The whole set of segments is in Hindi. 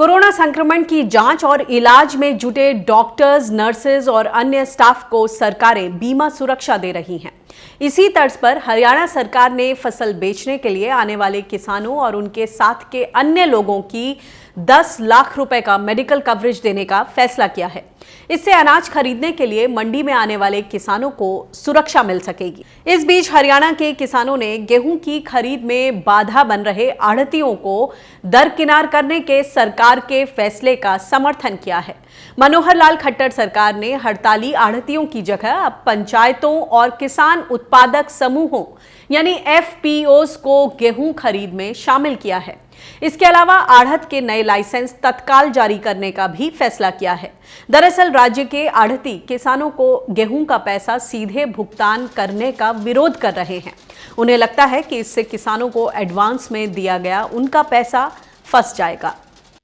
कोरोना संक्रमण की जांच और इलाज में जुटे डॉक्टर्स, नर्सेज और अन्य स्टाफ को सरकारें बीमा सुरक्षा दे रही हैं। इसी तर्ज पर हरियाणा सरकार ने फसल बेचने के लिए आने वाले किसानों और उनके साथ के अन्य लोगों की 10 लाख रुपए का मेडिकल कवरेज देने का फैसला किया है। इससे अनाज खरीदने के लिए मंडी में आने वाले किसानों को सुरक्षा मिल सकेगी। इस बीच हरियाणा के किसानों ने गेहूं की खरीद में बाधा बन रहे आढ़तियों को दरकिनार करने के सरकार के फैसले का समर्थन किया है। मनोहर लाल खट्टर सरकार ने हड़ताली आढ़तियों की जगह अब पंचायतों और किसान उत्पादक समूहों यानी एफपीओस को गेहूं खरीद में शामिल किया है। इसके अलावा आढ़त के नए लाइसेंस तत्काल जारी करने का भी फैसला किया है। दरअसल राज्य के आढ़ती किसानों को गेहूं का पैसा सीधे भुगतान करने का विरोध कर रहे हैं। उन्हें लगता है कि इससे किसानों को एडवांस में दिया गया उनका पैसा फंस जाएगा।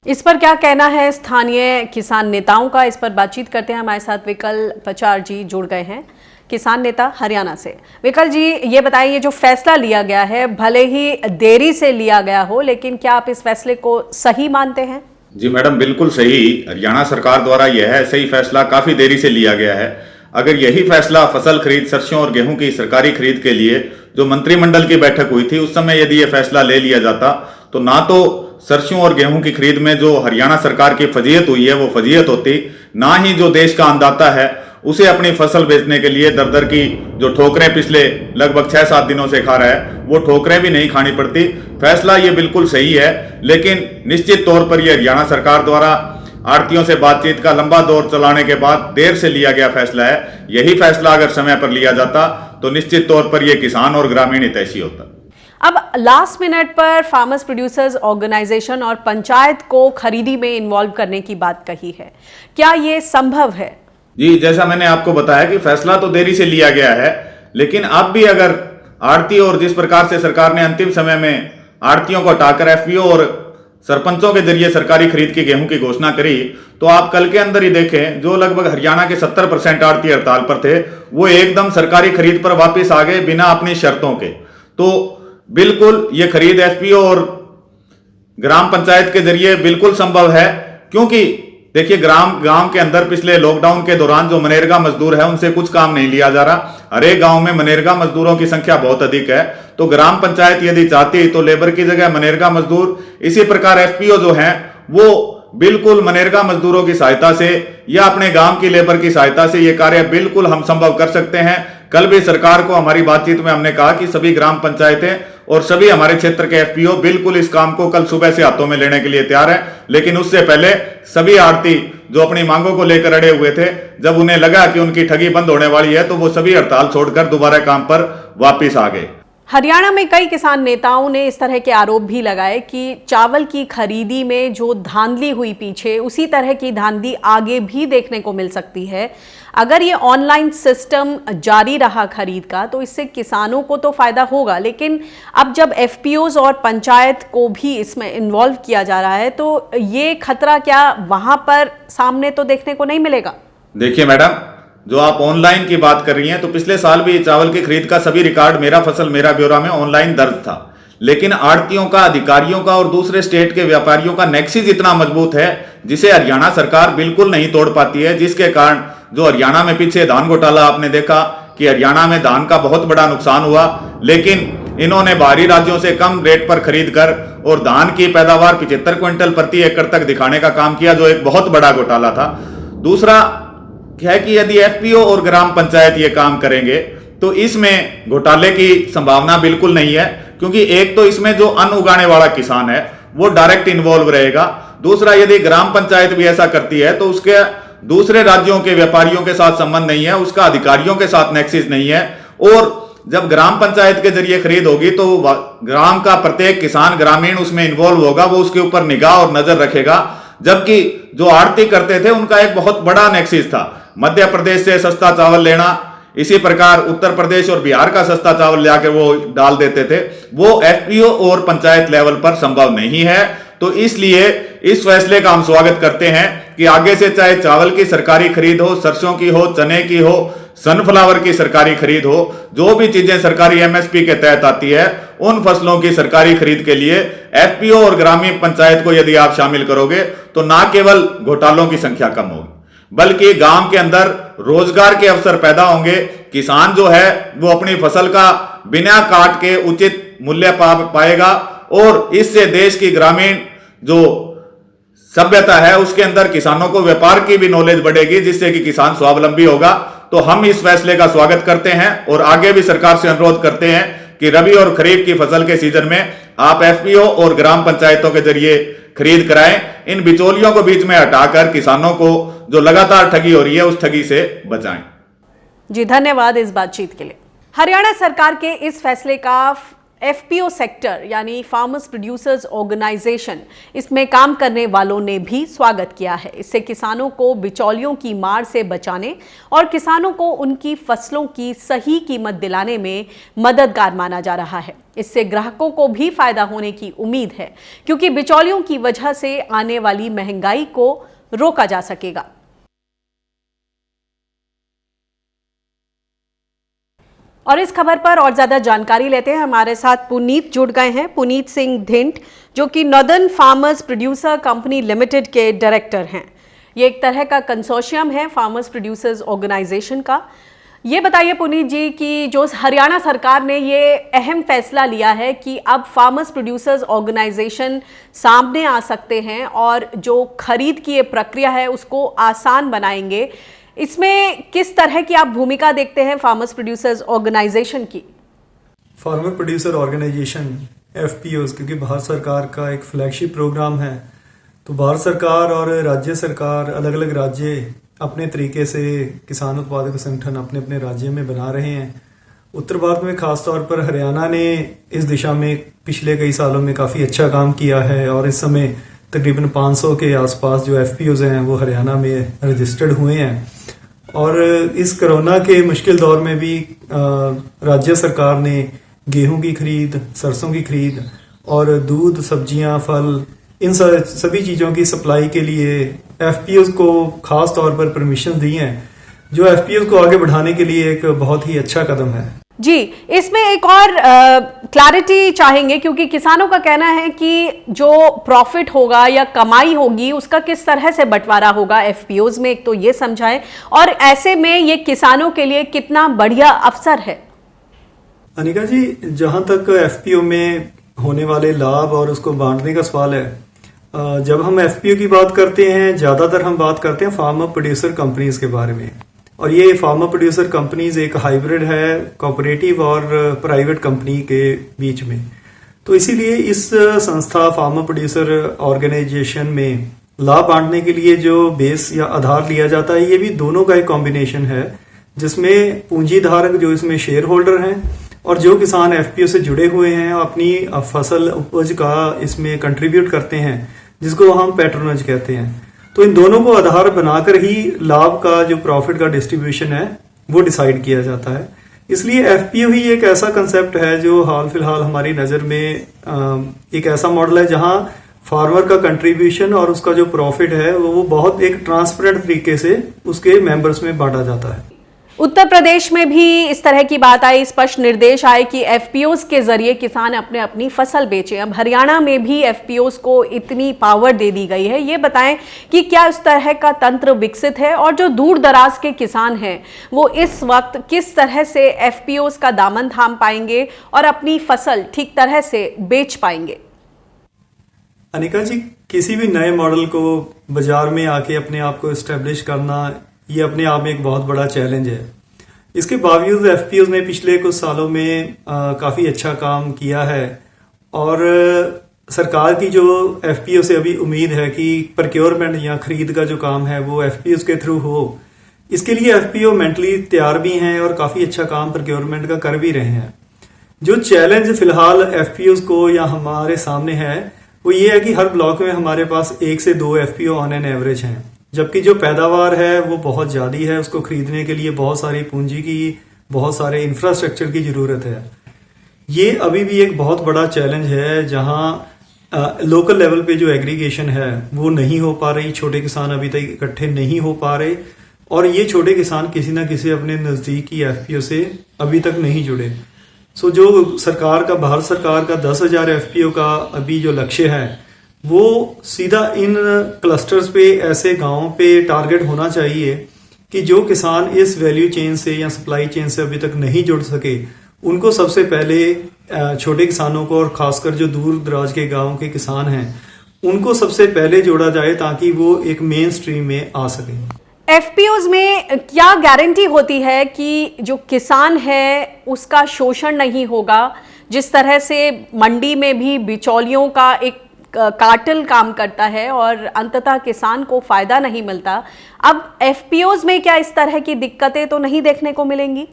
इस पर क्या कहना है स्थानीय किसान नेताओं का, इस पर बातचीत करते हैं। हमारे साथ विकल पचार जी जुड़ गए हैं, किसान नेता हरियाणा से। विकल जी, ये बताइए, ये जो फैसला लिया गया है भले ही देरी से लिया गया हो, लेकिन क्या आप इस फैसले को सही मानते हैं? जी मैडम, बिल्कुल सही। हरियाणा सरकार द्वारा यह सही फैसला काफी देरी से लिया गया है। अगर यही फैसला फसल खरीद, सरसों और गेहूं की सरकारी खरीद के लिए जो मंत्रिमंडल की बैठक हुई थी उस समय यदि यह फैसला ले लिया जाता तो ना तो सरसों और गेहूं की खरीद में जो हरियाणा सरकार की फजीयत हुई है वो फजीयत होती, ना ही जो देश का अन्नदाता है उसे अपनी फसल बेचने के लिए दर दर की जो ठोकरें पिछले लगभग 6-7 दिनों से खा रहा है वो ठोकरें भी नहीं खानी पड़ती। फैसला ये बिल्कुल सही है, लेकिन निश्चित तौर पर यह हरियाणा सरकार द्वारा आढ़तियों से बातचीत का लंबा दौर चलाने के बाद देर से लिया गया फैसला है। यही फैसला अगर समय पर लिया जाता तो निश्चित तौर पर यह किसान और ग्रामीण हितैषी होता। अब लास्ट मिनट पर फार्मर्स प्रोड्यूसर्स ऑर्गेनाइजेशन और पंचायत को खरीदी में इन्वॉल्व करने की बात कही है, क्या ये संभव है? जी, जैसा मैंने आपको बताया कि फैसला तो देरी से लिया गया है, लेकिन अब भी अगर आढ़ती और जिस प्रकार से सरकार ने अंतिम समय में आढ़तियों को हटाकर एफपीओ और सरपंचों के जरिए सरकारी खरीद की गेहूं की घोषणा करी, तो आप कल के अंदर ही देखें जो लगभग हरियाणा के 70% आढ़ती हड़ताल पर थे वो एकदम सरकारी खरीद पर वापस आ गए बिना अपनी शर्तों के। तो बिल्कुल ये खरीद एफपीओ और ग्राम पंचायत के जरिए बिल्कुल संभव है, क्योंकि देखिए गांव के अंदर पिछले लॉकडाउन के दौरान जो मनरेगा मजदूर है उनसे कुछ काम नहीं लिया जा रहा। हर एक गांव में मनरेगा मजदूरों की संख्या बहुत अधिक है, तो ग्राम पंचायत यदि चाहती तो लेबर की जगह मनरेगा मजदूर, इसी प्रकार एफपीओ जो हैं वो बिल्कुल मनरेगा मजदूरों की सहायता से या अपने गांव की लेबर की सहायता से ये कार्य बिल्कुल हम संभव कर सकते हैं। कल भी सरकार को हमारी बातचीत में हमने कहा कि सभी ग्राम पंचायतें और सभी हमारे क्षेत्र के एफपीओ बिल्कुल इस काम को कल सुबह से हाथों में लेने के लिए तैयार है। लेकिन उससे पहले सभी आढ़ती जो अपनी मांगों को लेकर अड़े हुए थे, जब उन्हें लगा कि उनकी ठगी बंद होने वाली है तो वो सभी हड़ताल छोड़कर दोबारा काम पर वापिस आ गए। हरियाणा में कई किसान नेताओं ने इस तरह के आरोप भी लगाए कि चावल की खरीदी में जो धांधली हुई पीछे, उसी तरह की धांधली आगे भी देखने को मिल सकती है। अगर ये ऑनलाइन सिस्टम जारी रहा खरीद का तो इससे किसानों को तो फायदा होगा, लेकिन अब जब एफपीओज और पंचायत को भी इसमें इन्वॉल्व किया जा रहा है तो ये खतरा क्या वहां पर सामने तो देखने को नहीं मिलेगा? देखिए मैडम, जो आप ऑनलाइन की बात कर रही हैं, तो पिछले साल भी चावल की खरीद का सभी रिकॉर्ड मेरा फसल मेरा ब्यौरा में ऑनलाइन दर्ज था, लेकिन आढ़तियों का, अधिकारियों का और दूसरे स्टेट के व्यापारियों का नेक्सिस इतना मजबूत है जिसे हरियाणा सरकार बिल्कुल नहीं तोड़ पाती है, जिसके कारण जो हरियाणा में पीछे धान घोटाला आपने देखा कि हरियाणा में धान का बहुत बड़ा नुकसान हुआ, लेकिन इन्होंने बाहरी राज्यों से कम रेट पर खरीद कर और धान की पैदावार 75 क्विंटल प्रति एकड़ तक दिखाने का काम किया, जो एक बहुत बड़ा घोटाला था। दूसरा क्या है कि यदि एफपीओ और ग्राम पंचायत ये काम करेंगे तो इसमें घोटाले की संभावना बिल्कुल नहीं है, क्योंकि एक तो इसमें जो अन्न उगाने वाला किसान है वो डायरेक्ट इन्वॉल्व रहेगा। दूसरा, यदि ग्राम पंचायत भी ऐसा करती है तो उसके दूसरे राज्यों के व्यापारियों के साथ संबंध नहीं है, उसका अधिकारियों के साथ नेक्सिस नहीं है। और जब ग्राम पंचायत के जरिए खरीद होगी तो ग्राम का प्रत्येक किसान, ग्रामीण उसमें इन्वॉल्व होगा, वो उसके ऊपर निगाह और नजर रखेगा। जबकि जो आढ़ती करते थे उनका एक बहुत बड़ा नेक्सिस था, मध्य प्रदेश से सस्ता चावल लेना, इसी प्रकार उत्तर प्रदेश और बिहार का सस्ता चावल लाकर वो डाल देते थे। वो एफपीओ और पंचायत लेवल पर संभव नहीं है। तो इसलिए इस फैसले का हम स्वागत करते हैं कि आगे से चाहे चावल की सरकारी खरीद हो, सरसों की हो, चने की हो, सनफ्लावर की सरकारी खरीद हो, जो भी चीजें सरकारी एमएसपी के तहत आती है, उन फसलों की सरकारी खरीद के लिए एफपीओ और ग्रामीण पंचायत को यदि आप शामिल करोगे तो ना केवल घोटालों की संख्या कम होगी, बल्कि गांव के अंदर रोजगार के अवसर पैदा होंगे। किसान जो है वो अपनी फसल का बिना काट के उचित मूल्य पाएगा और इससे देश की ग्रामीण जो सभ्यता है उसके अंदर किसानों को व्यापार की भी नॉलेज बढ़ेगी, जिससे कि किसान स्वावलंबी होगा। तो हम इस फैसले का स्वागत करते हैं और आगे भी सरकार से अनुरोध करते हैं कि रबी और खरीफ की फसल के सीजन में आप एफपीओ और ग्राम पंचायतों के जरिए खरीद कराएं। इन बिचौलियों को बीच में हटाकर किसानों को जो लगातार ठगी हो रही है उस ठगी से बचाएं। जी धन्यवाद इस बातचीत के लिए। हरियाणा सरकार के इस फैसले का एफपीओ सेक्टर यानी फार्मर्स प्रोड्यूसर्स ऑर्गेनाइजेशन, इसमें काम करने वालों ने भी स्वागत किया है। इससे किसानों को बिचौलियों की मार से बचाने और किसानों को उनकी फसलों की सही कीमत दिलाने में मददगार माना जा रहा है। इससे ग्राहकों को भी फायदा होने की उम्मीद है, क्योंकि बिचौलियों की वजह से आने वाली महंगाई को रोका जा सकेगा। और इस खबर पर और ज्यादा जानकारी लेते हैं। हमारे साथ पुनीत जुड़ गए हैं, पुनीत सिंह धिंट, जो कि northern farmers producer company limited के डायरेक्टर हैं। ये एक तरह का कंसोर्शियम है फार्मर्स प्रोड्यूसर्स ऑर्गेनाइजेशन का। ये बताइए पुनीत जी कि जो हरियाणा सरकार ने ये अहम फैसला लिया है कि अब फार्मर्स प्रोड्यूसर्स ऑर्गेनाइजेशन सामने आ सकते हैं और जो खरीद की ये प्रक्रिया है उसको आसान बनाएंगे, इसमें किस तरह की आप भूमिका देखते हैं फार्मर्स प्रोड्यूसर्स ऑर्गेनाइजेशन की? फार्मर प्रोड्यूसर ऑर्गेनाइजेशन एफपीओ, क्योंकि भारत सरकार का एक फ्लैगशिप प्रोग्राम है, तो भारत सरकार और राज्य सरकार अलग अलग राज्य अपने तरीके से किसान उत्पादक संगठन अपने अपने राज्य में बना रहे हैं। उत्तर भारत में खासतौर पर हरियाणा ने इस दिशा में पिछले कई सालों में काफ़ी अच्छा काम किया है और इस समय तकरीबन 500 के आसपास जो एफपीओज हैं वो हरियाणा में रजिस्टर्ड हुए हैं। और इस कोरोना के मुश्किल दौर में भी राज्य सरकार ने गेहूं की खरीद, सरसों की खरीद और दूध, सब्जियां, फल, इन सभी चीज़ों की सप्लाई के लिए एफपीओज को खास तौर पर परमिशन दी हैं, जो एफपीओज को आगे बढ़ाने के लिए एक बहुत ही अच्छा कदम है। जी, इसमें एक और क्लैरिटी चाहेंगे, क्योंकि किसानों का कहना है कि जो प्रॉफिट होगा या कमाई होगी उसका किस तरह से बंटवारा होगा एफपीओज में, एक तो ये समझाएं, और ऐसे में ये किसानों के लिए कितना बढ़िया अवसर है। अनिका जी, जहां तक एफपीओ में होने वाले लाभ और उसको बांटने का सवाल है, जब हम एफपीओ की बात करते हैं ज्यादातर हम बात करते हैं फार्मर प्रोड्यूसर कंपनीज के बारे में, और ये फार्मर प्रोड्यूसर कंपनीज एक हाइब्रिड है कोऑपरेटिव और प्राइवेट कंपनी के बीच में। तो इसीलिए इस संस्था फार्मर प्रोड्यूसर ऑर्गेनाइजेशन में लाभ बांटने के लिए जो बेस या आधार लिया जाता है, ये भी दोनों का एक कॉम्बिनेशन है, जिसमें पूंजी धारक जो इसमें शेयर होल्डर हैं और जो किसान एफपीओ से जुड़े हुए हैं अपनी फसल उपज का इसमें कंट्रीब्यूट करते हैं, जिसको हम पैट्रोनेज कहते हैं। तो इन दोनों को आधार बनाकर ही लाभ का जो प्रॉफिट का डिस्ट्रीब्यूशन है वो डिसाइड किया जाता है। इसलिए एफपीओ ही एक ऐसा कंसेप्ट है जो हाल फिलहाल हमारी नजर में एक ऐसा मॉडल है जहां फार्मर का कंट्रीब्यूशन और उसका जो प्रॉफिट है वो बहुत एक ट्रांसपेरेंट तरीके से उसके मेंबर्स में बांटा जाता है। उत्तर प्रदेश में भी इस तरह की बात आई, स्पष्ट निर्देश आए कि एफपीओज के जरिए किसान अपने अपनी फसल बेचें। अब हरियाणा में भी एफपीओज को इतनी पावर दे दी गई है, ये बताएं कि क्या इस तरह का तंत्र विकसित है और जो दूर दराज के किसान हैं वो इस वक्त किस तरह से एफपीओज का दामन थाम पाएंगे और अपनी फसल ठीक तरह से बेच पाएंगे? अनिका जी, किसी भी नए मॉडल को बाजार में आके अपने आप को एस्टेब्लिश करना ये अपने आप में एक बहुत बड़ा चैलेंज है। इसके बावजूद एफपीओज ने पिछले कुछ सालों में काफ़ी अच्छा काम किया है और सरकार की जो एफपीओ से अभी उम्मीद है कि प्रोक्योरमेंट या खरीद का जो काम है वो एफपीओज के थ्रू हो, इसके लिए एफपीओ मेंटली तैयार भी हैं और काफ़ी अच्छा काम प्रोक्योरमेंट का कर भी रहे हैं। जो चैलेंज फिलहाल एफपीओज को या हमारे सामने है वो ये है कि हर ब्लॉक में हमारे पास 1 से 2 एफपीओ ऑन एन एवरेज हैं, जबकि जो पैदावार है वो बहुत ज़्यादा है। उसको खरीदने के लिए बहुत सारी पूंजी की, बहुत सारे इंफ्रास्ट्रक्चर की ज़रूरत है। ये अभी भी एक बहुत बड़ा चैलेंज है जहां लोकल लेवल पे जो एग्रीगेशन है वो नहीं हो पा रही, छोटे किसान अभी तक इकट्ठे नहीं हो पा रहे। और ये छोटे किसान किसी ना किसी अपने नजदीकी एफपीओ से अभी तक नहीं जुड़े। सो जो सरकार का, भारत सरकार का 10,000 एफपीओ का अभी जो लक्ष्य है वो सीधा इन क्लस्टर्स पे, ऐसे गांवों पे टारगेट होना चाहिए कि जो किसान इस वैल्यू चेन से या सप्लाई चेन से अभी तक नहीं जुड़ सके, उनको सबसे पहले छोटे किसानों को, और खासकर जो दूर दराज के गांव के किसान हैं, उनको सबसे पहले जोड़ा जाए ताकि वो एक मेन स्ट्रीम में आ सके। एफपीओज में क्या गारंटी होती है कि जो किसान है उसका शोषण नहीं होगा? जिस तरह से मंडी में भी बिचौलियों का एक कार्टेल काम करता है और अंततः किसान को फायदा नहीं मिलता, अब एफपीओज में क्या इस तरह की दिक्कतें तो नहीं देखने को मिलेंगी?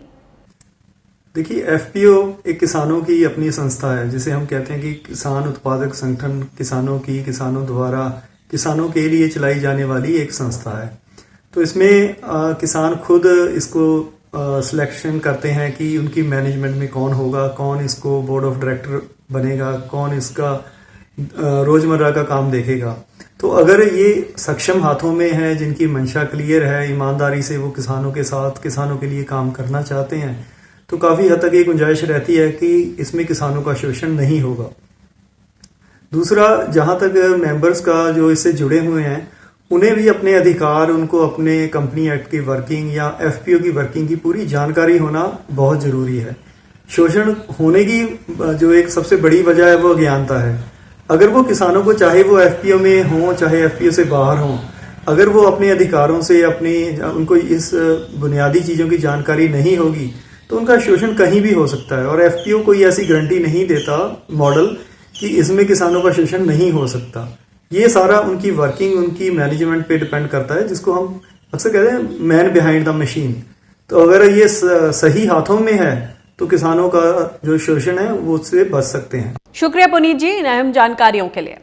देखिए, एफपीओ एक किसानों की अपनी संस्था है, जिसे हम कहते हैं कि किसान उत्पादक संगठन, किसानों द्वारा किसानों के लिए चलाई जाने वाली एक संस्था है। तो इसमें किसान खुद इसको सिलेक्शन करते हैं कि उनकी मैनेजमेंट में कौन होगा, कौन इसको बोर्ड ऑफ डायरेक्टर बनेगा, कौन इसका रोजमर्रा का काम देखेगा। तो अगर ये सक्षम हाथों में है, जिनकी मंशा क्लियर है, ईमानदारी से वो किसानों के साथ, किसानों के लिए काम करना चाहते हैं, तो काफी हद तक ये गुंजाइश रहती है कि इसमें किसानों का शोषण नहीं होगा। दूसरा, जहां तक मेंबर्स का जो इससे जुड़े हुए हैं, उन्हें भी अपने अधिकार, उनको अपने कंपनी एक्ट की वर्किंग या एफपीओ की वर्किंग की पूरी जानकारी होना बहुत जरूरी है। शोषण होने की जो एक सबसे बड़ी वजह है वो अज्ञानता है। अगर वो किसानों को, चाहे वो एफपीओ में हो चाहे एफपीओ से बाहर हो, अगर वो अपने अधिकारों से उनको इस बुनियादी चीजों की जानकारी नहीं होगी तो उनका शोषण कहीं भी हो सकता है। और एफपीओ कोई ऐसी गारंटी नहीं देता मॉडल कि इसमें किसानों का शोषण नहीं हो सकता। ये सारा उनकी वर्किंग, उनकी मैनेजमेंट पे डिपेंड करता है, जिसको हम अक्सर कहते हैं मैन बिहाइंड द मशीन। तो अगर ये सही हाथों में है तो किसानों का जो शोषण है वो उससे बच सकते हैं। शुक्रिया पुनीत जी इन अहम जानकारियों के लिए।